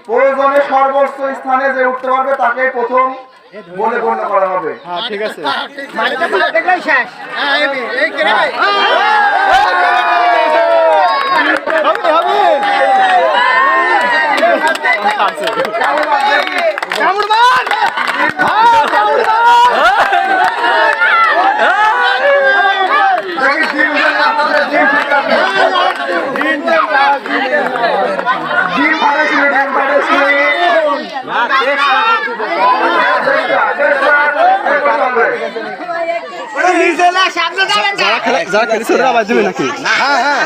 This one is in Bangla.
প্রয়োজনে সর্বোচ্চ স্থানে যে উঠতে পারবে তাকে প্রথম বলে গণ্য করা হবে। ঠিক আছে। যারা খেলে আবার দেবে নাকি? হ্যাঁ হ্যাঁ।